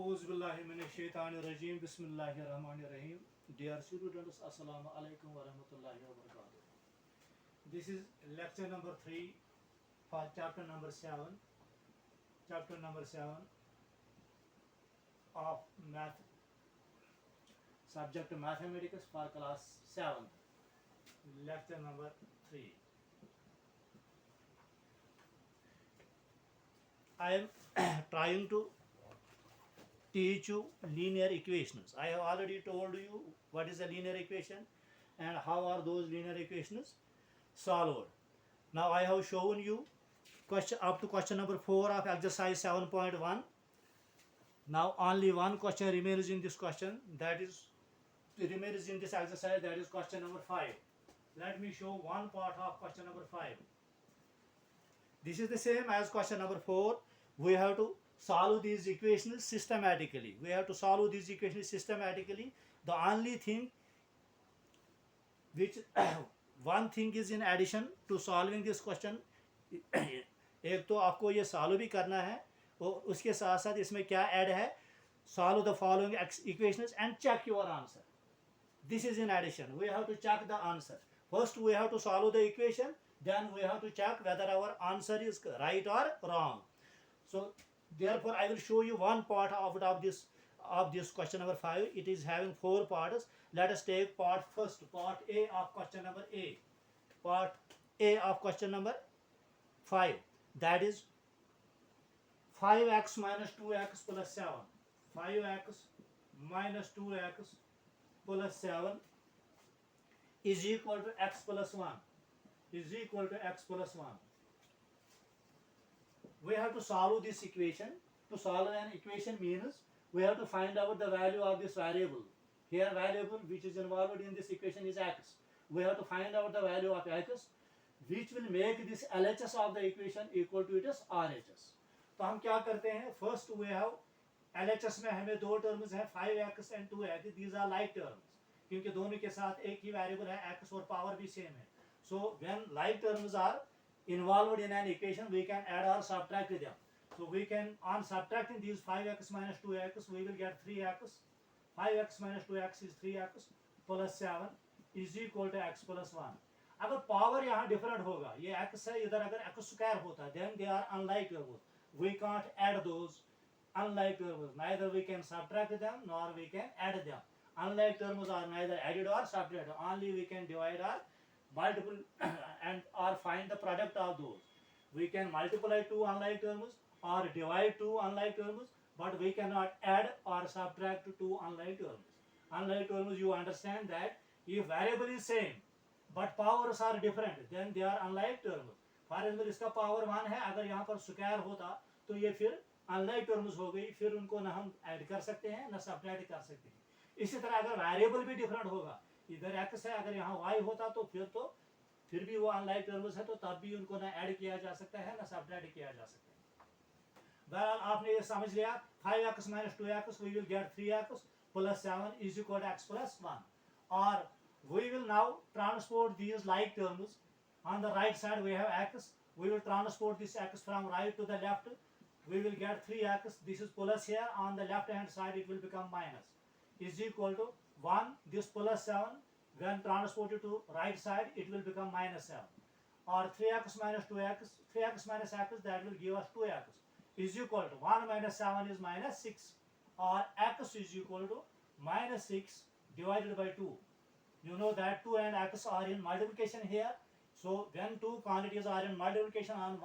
Auzubillahiminash-shaytanir-rajim. Bismillahir-rahmanir-rahim. Dear students, Assalamu alaikum wa rahmatullahi wa barakatuh. This is lecture number 3 for chapter number 7. Chapter number 7 of math, subject mathematics for class 7. Lecture number 3. I am trying to teach you linear equations. I have already told you what is a linear equation and how are those linear equations solved. Now I have shown you question up to question number 4 of exercise 7.1. Now only one question remains in this question, that is remains in this exercise, that is question number 5. Let me show one part of question number 5. This is the same as question number 4. We have to solve these equations systematically. The only thing which one thing is in addition to solving this question. एक तो आपको ये solve भी करना है और उसके साथ साथ इसमें क्या ऐड है, solve the following equations and check your answer. This is in addition. We have to check the answer. First we have to solve the equation, then we have to check whether our answer is right or wrong. So therefore I will show you one part of this question number 5. It is having 4 parts. Let us take part first, part A of question number A. Part A of question number 5. That is 5x minus 2x plus 7. 5x minus 2x plus 7 is equal to x plus 1. We have to solve this equation. To solve an equation means we have to find out the value of this variable. Here variable which is involved in this equation is x. We have to find out the value of x, which will make this LHS of the equation equal to its RHS. तो हम क्या करते हैं, first we have LHS में हमें दो terms हैं 5x and 2x. These are like terms क्योंकि दोनों के साथ एक ही variable है x और power भी same है. So when like terms are involved in an equation, we can add or subtract them. So we can, on subtracting these 5x minus 2x, we will get 3x. 5x minus 2x is 3x plus 7 is equal to x plus 1. अगर power यहाँ different होगा, ये x है, इधर अगर x square होता है, then they are unlike terms. We can't add those unlike terms. Neither we can subtract them nor we can add them. Unlike terms are neither added or subtracted. Only we can divide or multiple and or find the product of those. We can multiply two unlike terms or divide two unlike terms, but we cannot add or subtract two unlike terms. Unlike terms, you understand that if variable is same but powers are different, then they are unlike terms. For example, इसका power 1 है, अगर यहाँ पर square होता तो ये फिर unlike terms हो गई, फिर उनको ना हम ऐड कर सकते हैं ना सब्ट्रैक्ट कर सकते हैं. इसी तरह अगर वेरिएबल भी डिफरेंट होगा, इधर x है, अगर यहाँ y होता तो फिर भी वो अनलाइक टर्म्स है, तो तब भी उनको ना ऐड किया जा सकता है ना सब्ट्रैक्ट किया जा सकता है. बहरहाल आपने ये समझ लिया, 5x minus 2x we will get 3x plus 7 is equal to x plus 1. Or we will now transport these like terms. On the right side we have x. We will transport this x from right to the left. We will get 3x. This is plus here. On the left hand side it will become minus. Is equal to 1. This plus 7. When transported to right side, it will become minus 7. Or 3x minus 2x, 3x minus x, that will give us 2x. Is equal to 1 minus 7 is minus 6. Or x is equal to minus 6 divided by 2. You know that 2 and x are in multiplication here. So when two quantities are in multiplication on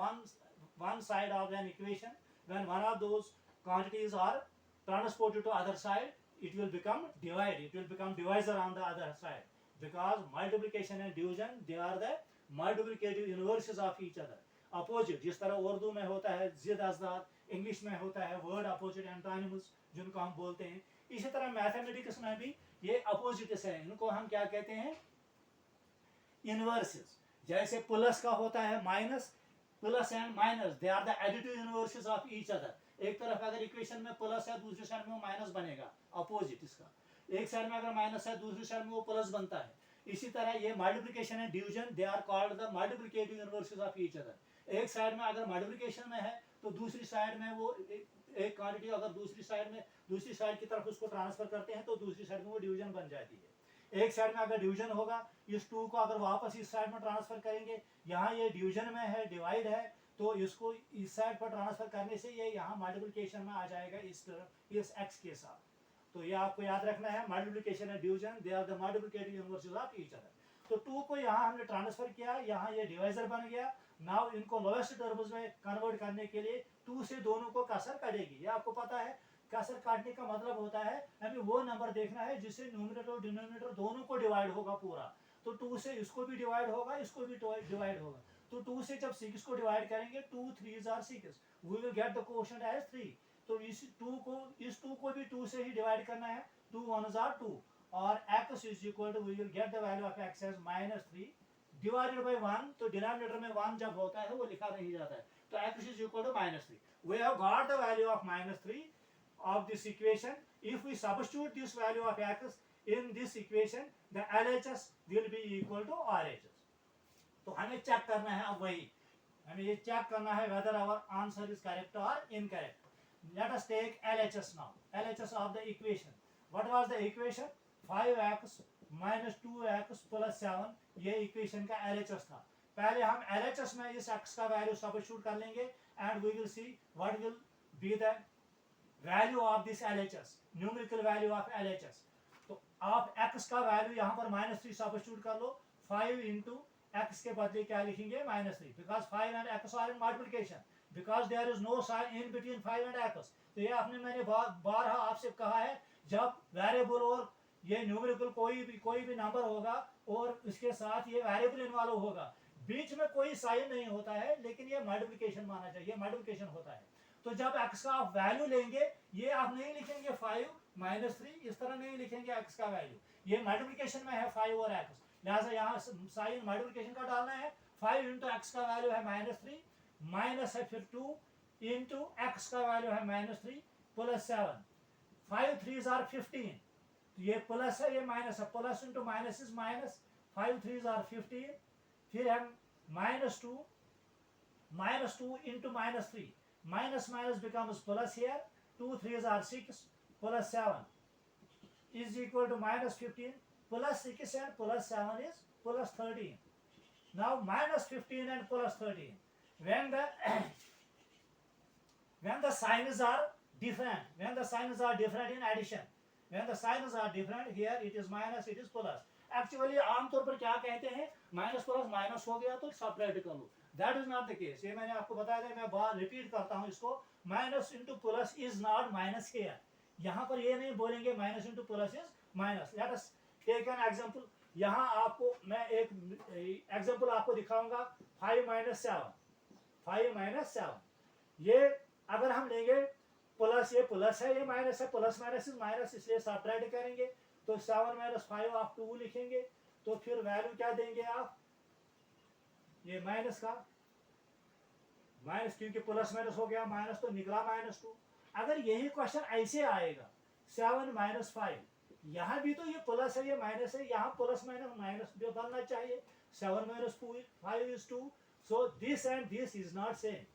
one side of an equation, when one of those quantities are transported to other side, it will become divided. It will become divisor on the other side. Because multiplication and division, they are the multiplicative inverses of each other. Opposite, जिस तरह उर्दू में होता है जिद अज़दाद, English में होता है word opposite antonyms जिनको हम बोलते हैं, इसी तरह मैथमेटिक्स में भी ये अपोजिट्स हैं. इनको हम क्या कहते हैं, इनवर्सेस. जैसे प्लस का होता है minus, plus and minus they are the additive inverses of each other. एक तरफ अगर इक्वेशन में प्लस है, दूसरी साइड में वो माइनस बनेगा, अपोजिट इसका. एक साइड में अगर माइनस है, दूसरी साइड में वो प्लस बनता है. इसी तरह ये multiplication and division, they are called the multiplicative inverses of each other. एक साइड में अगर मल्टीप्लिकेशन में है तो दूसरी साइड में वो एक क्वांटिटी अगर दूसरी साइड की तरफ उसको ट्रांसफर करते हैं तो दूसरी साइड में वो डिवीजन बन जाती है। एक साइड में अगर डिवीजन होगा, इस 2 को अगर वापस इस साइड में ट्रांसफर करेंगे, यहाँ ये डिवीजन में है, डिवाइड है, तो इसको इस साइड पर ट्रांसफर करने से ये यहाँ मल्टीप्लिकेशन में आ जाएगा इस x के साथ। तो ये आपको याद रखना है, multiplication and division, they are the multiplicative inverses of each other. तो 2 को यहाँ हमने ट्रांसफर किया, यहाँ ये डिवाइजर बन गया। नाउ इनको लोएस्ट टर्म्स में कन्वर्ट करने के लिए 2 से दोनों को कसर कटेगी। ये आपको पता है, कसर काटने का मतलब होता है हमें वो नंबर देखना है जिससे न्यूमरेटर और डिनोमिनेटर दोनों को डिवाइड होगा पूरा। तो 2 से इसको भी डिवाइड होगा, इसको भी डिवाइड होगा। तो 2 से जब 6 को डिवाइड करेंगे, 2 3s are 6, we will get the quotient as 3। तो इस 2 को भी 2 से ही डिवाइड करना है, 2 1s are 2, और x is equal to, we will get the value of x as -3 divided by 1। तो डिनोमिनेटर में 1 जब होता है वो लिखा नहीं जाता है, तो x is equal to -3। We have got the value of -3 of this equation. If we substitute this value of x in this equation, the LHS will be equal to RHS. तो हमें चेक करना है, अब वही हमें ये check करना है whether our answer is correct or incorrect. Let us take LHS now. LHS of the equation. What was the equation? 5x minus 2x plus 7. ये equation का LHS था। पहले हम LHS में इस x का वैल्यू सब्स्टिट्यूट कर लेंगे and we will see what will be the value of this LHS, numerical value of LHS। तो आप x का वैल्यू यहाँ पर -3 सब्स्टिट्यूट कर लो। 5 इंटू x के बदले क्या लिखेंगे? -3, because 5 and x are in multiplication, because there is no sign in between 5 and x। तो ये आपने मैंने बारहा आपसे कहा है, जब वेरिएबल और ये न्यूमेरिकल कोई भी नंबर होगा और इसके साथ ये वेरिएबल इन्वॉल्व होगा, बीच में कोई साइन नहीं होता है, लेकिन ये मल्टीप्लिकेशन माना चाहिए, मल्टीप्लिकेशन होता है। तो जब x का आप वैल्यू लेंगे, ये आप नहीं लिखेंगे 5 -3, इस तरह नहीं लिखेंगे x का वैल्यू, ये मल्टीप्लिकेशन में है 5 और x, लिहाजा यहाँ साइन मल्टीप्लिकेशन का डालना है। 5 इंटू x का वैल्यू है -3, माइनस है फिर 2 इंटू x का वैल्यू है -3 प्लस 7, 5 3s are 15, तो ये प्लस है, ये माइनस है, plus into minus is minus, 5 3s are 15, फिर है -2 into -3, minus becomes plus here, 2 3s are 6 plus 7 is equal to -15, plus 6 and plus 7 is plus 13. Now -15 and plus 13, when the signs are different in addition, when the signs are different, here it is minus, it is plus. Actually आमतौर पर क्या कहते हैं, minus plus minus हो गया तो subtract कर लो। That is not the case, ये मैंने आपको बताया था, मैं बार रिपीट करता हूँ इसको, minus into plus is not minus here. यहाँ पर ये नहीं बोलेंगे minus into plus is minus. Let us take an example. यहाँ आपको मैं एक एग्जांपल आपको दिखाऊंगा, 5 - 7, ये अगर हम लेंगे प्लस, ये प्लस है, ये माइनस है, प्लस माइनस इज माइनस, इसलिए सब्ट्रैक्ट करेंगे, तो 7 - 5 आप 2 लिखेंगे, तो फिर वैल्यू क्या देंगे आप, ये माइनस का माइनस, क्योंकि प्लस माइनस हो गया, माइनस तो निकला -2। अगर यही क्वेश्चन ऐसे आएगा 7 - 5, यहाँ भी तो ये प्लस है, ये माइनस है, यहाँ प्लस माइनस माइनस जो बनना चाहिए, 7 - 5 is 2, so this and this is not same,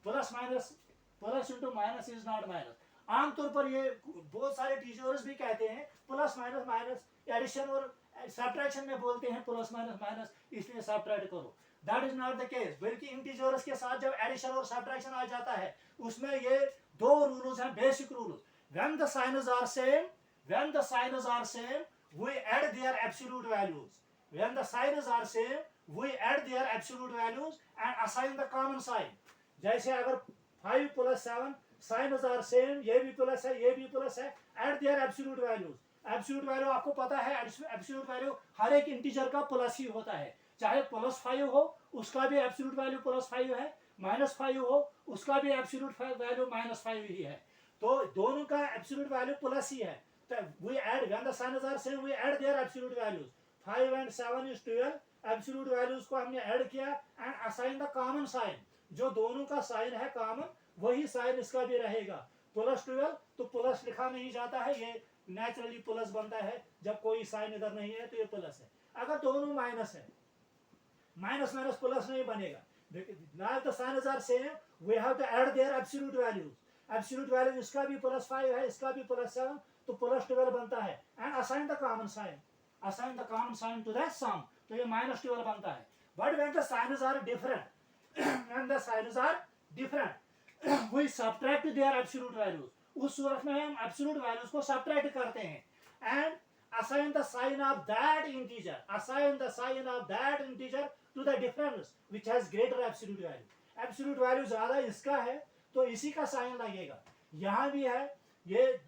plus into minus is not minus. आमतौर पर ये बहुत सारे टीचर्स भी कहते हैं प्लस माइनस माइनस, एडिशन और सब्ट्रैक्शन में बोलते हैं प्लस माइनस माइनस, इसलिए सब्ट्रैक्ट करो। That is not the case, बल्कि इंटीजर्स के साथ जब एडिशन और सब्ट्रैक्शन आ जाता है, उसमें ये 2 रूल्स हैं, basic rules. When the signs are same, we add their absolute values. When the signs are same, we add their absolute values and assign the common sign. जैसे अगर 5 + 7 signs are same, ये भी plus है, ये भी plus है, add their absolute values. Absolute value आपको पता है, एब्सोल्यूट वैल्यू हर एक इंटीजर का प्लस ही होता है, चाहे +5 हो उसका भी एब्सोल्यूट वैल्यू +5 है, -5 हो उसका भी एब्सोल्यूट वैल्यू -5 ही है, तो दोनों का एब्सोल्यूट वैल्यू प्लस ही है। तो we add, when the signs are same, we add their absolute values. 5 and 7 is 12, absolute values को हमने ऐड किया and assign the common sign, जो दोनों का साइन है कॉमन, वही साइन इसका भी रहेगा। +12 तो प्लस लिखा नहीं जाता है, ये नेचुरली प्लस बनता है, जब कोई साइन इधर नहीं है तो ये प्लस है। अगर दोनों माइनस है, माइनस माइनस प्लस नहीं बनेगा, now the signs are same, we have to add their absolute values. Absolute value इसका भी +5 है, इसका भी +7, तो +12 बनता है. And assign the common sign. Assign the common sign to the sum. तो ये -12 बनता है. But when the signs are different, when the signs are different, we subtract their absolute values. उस सूरत में हम absolute values को subtract करते हैं. And assign the sign of that integer. Assign the sign of that integer to the difference which has greater absolute value. Absolute value ज्यादा इसका है तो इसी का साइन लगेगा. यहाँ भी है, ये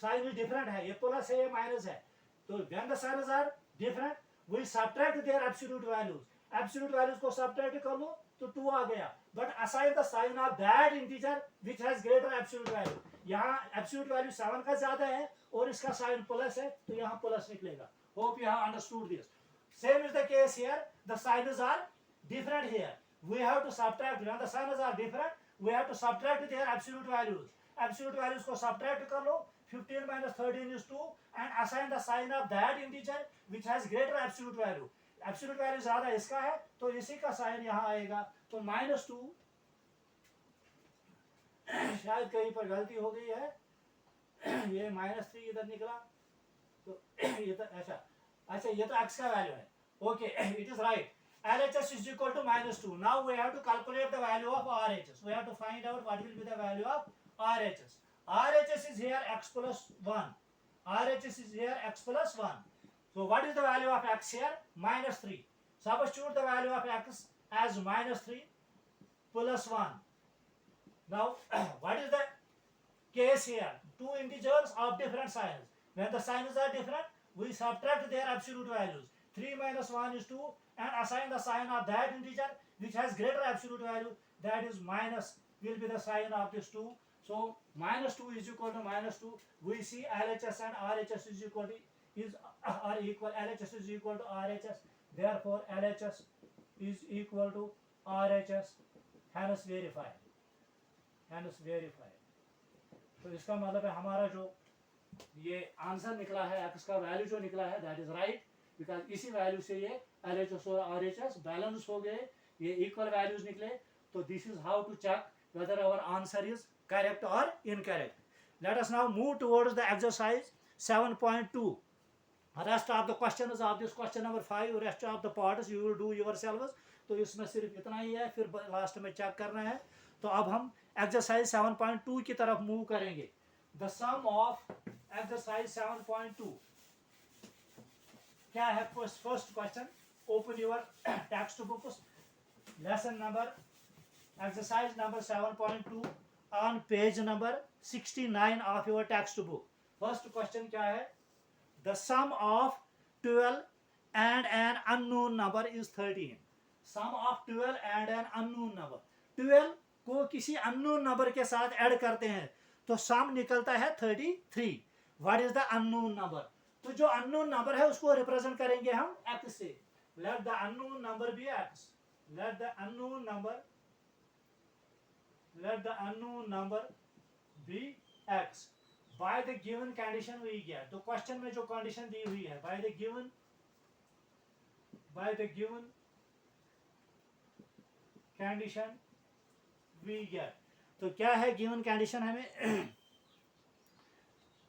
साइन भी डिफरेंट है, ये प्लस है, ये माइनस है. तो when the signs are different, we subtract their absolute values. Absolute values को subtract कर लो तो 2 आ गया. But assign the sign of that integer which has greater absolute value. यहाँ absolute value 7 का ज्यादा है और इसका साइन प्लस है तो यहाँ प्लस निकलेगा. Hope you have understood this. Same is the case here. The signs are different here. We have to subtract. When the signs are different, we have to subtract their absolute values. Absolute values को subtract कर लो. 15 minus 13 is 2 and assign the sign of that integer which has greater absolute value. Absolute value ज्यादा इसका है तो इसी का sign यहाँ आएगा. तो -2 शायद कहीं पर गलती हो गई है. ये -3 इधर निकला तो ये तो अच्छा ये तो x का वैल्यू है. Okay, it is right. LHS is equal to -2. Now we have to calculate the value of RHS. We have to find out what will be the value of RHS. RHS is here x plus 1. RHS is here x plus 1. So what is the value of x here? -3. Substitute the value of x as -3 plus 1. Now what is the case here? Two integers of different signs. When the signs are different, we subtract their absolute values. 3 minus 1 is 2 and assign the sign of that integer which has greater absolute value, that is minus will be the sign of this 2. So -2 is equal to -2. We see LHS and RHS is equal to LHS is equal to RHS. Therefore LHS is equal to RHS. Hence verified. Hence verified. तो इसका मतलब है हमारा जो ये answer निकला है, x का वैल्यू जो निकला है, दैट इज राइट. बिकॉज इसी वैल्यू से ये LHS और RHS बैलेंस हो गए, ये इक्वल वैल्यूज निकले. तो this is how to check whether our answer is correct or incorrect. Let us now move towards the exercise 7.2. Rest of the questions of this question number 5, rest of the parts you will do yourselves. तो इसमें सिर्फ इतना ही है, फिर last में check करना है. तो अब हम एक्सरसाइज 7.2 की तरफ मूव करेंगे. द सम ऑफ एक्सरसाइज 7.2 क्या है? First question, open your text book, lesson number exercise number 7.2 on page number 69 of your textbook. First question क्या है? The sum of 12 and an unknown number is 13. Sum of 12 and an unknown number. 12 को किसी unknown number के साथ add करते हैं तो sum निकलता है 33. What is the unknown number? तो जो unknown number है उसको रिप्रेजेंट करेंगे हम x से. Let the unknown number be x. Let the unknown number be x. By the given condition we get. तो क्वेश्चन में जो कंडीशन दी हुई है, by the given condition we get. तो क्या है गिवन कंडीशन हमें?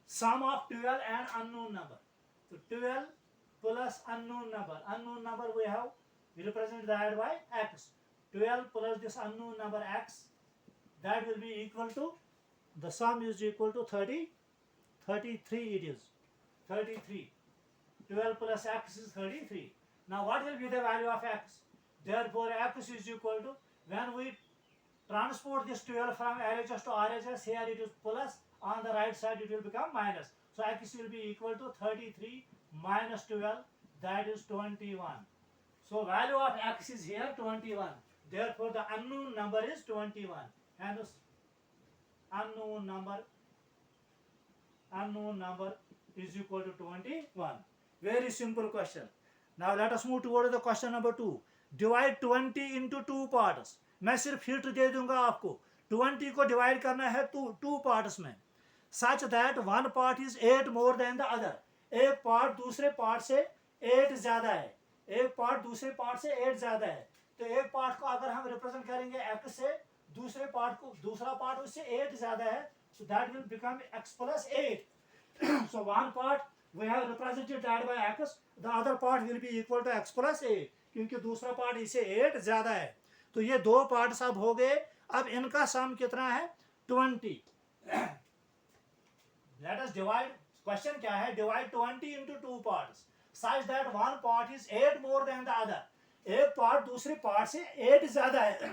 sum of 12 and unknown number. तो 12 plus unknown number we have represent that by x. 12 plus this unknown number x, that will be equal to, the sum is equal to 33 it is. 33. 12 plus x is 33. Now what will be the value of x? Therefore x is equal to, when we transport this 12 from LHS to RHS, here it is plus, on the right side it will become minus. So x will be equal to 33 minus 12, that is 21. So value of x is here 21. Therefore the unknown number is 21. Hence unknown number is equal to 21. Very simple question. Now let us move toward the question number 2. Divide 20 into 2 parts. मैं सिर्फ hint दे दूंगा आपको. 20 को divide करना है 2 parts में. Such that one part is 8 more than the other. एक part दूसरे पार्ट से 8 ज्यादा है. एक पार्ट दूसरे पार्ट से 8 ज्यादा है. तो तो एक पार्ट को अगर हम रिप्रेजेंट करेंगे x से, दूसरे पार्ट को, दूसरा पार्ट उससे 8 ज्यादा है, so that will become x plus 8. So one part we have represented that by x, the other part will be equal to x plus 8, क्योंकि दूसरा पार्ट इसे 8 ज्यादा है. तो ये दो पार्ट्स अब हो गए. अब इनका सम कितना है? 20. Let us divide. Question क्या है? Divide 20 into two parts such that one part is 8 more than the other. एक पार्ट दूसरे पार्ट से 8 ज्यादा है.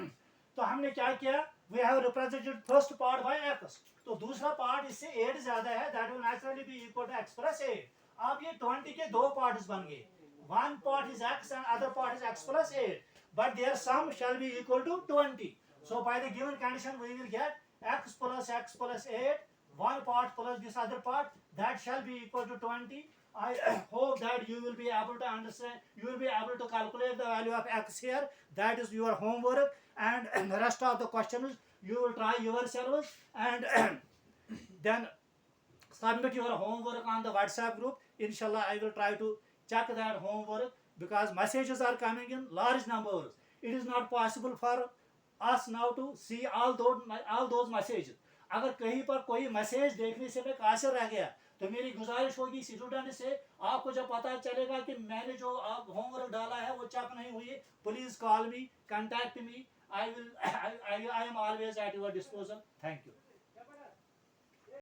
तो हमने क्या किया? We have represented first part by x. तो दूसरा पार्ट इससे 8 ज्यादा है. That will naturally be equal to x plus 8. अब ये 20 के दो पार्ट्स बन गए. One part is x and other part is x plus 8. But their sum shall be equal to 20. So by the given condition we will get x plus 8, one part plus this other part, that shall be equal to 20. I hope that you will be able to understand, you will be able to calculate the value of x here. That is your homework, and the rest of the questions you will try yourselves, and then submit your homework on the WhatsApp group. Inshallah, I will try to check that homework because messages are coming in large numbers. It is not possible for us now to see all those messages. अगर कहीं पर कोई message देखने से मैं कासिर रह गया तो मेरी गुजारिश होगी स्टूडेंट से, आपको जब पता चलेगा कि मैंने जो होमवर्क डाला है वो चेक नहीं हुई, please call me, contact me. I am always at your disposal. Thank you.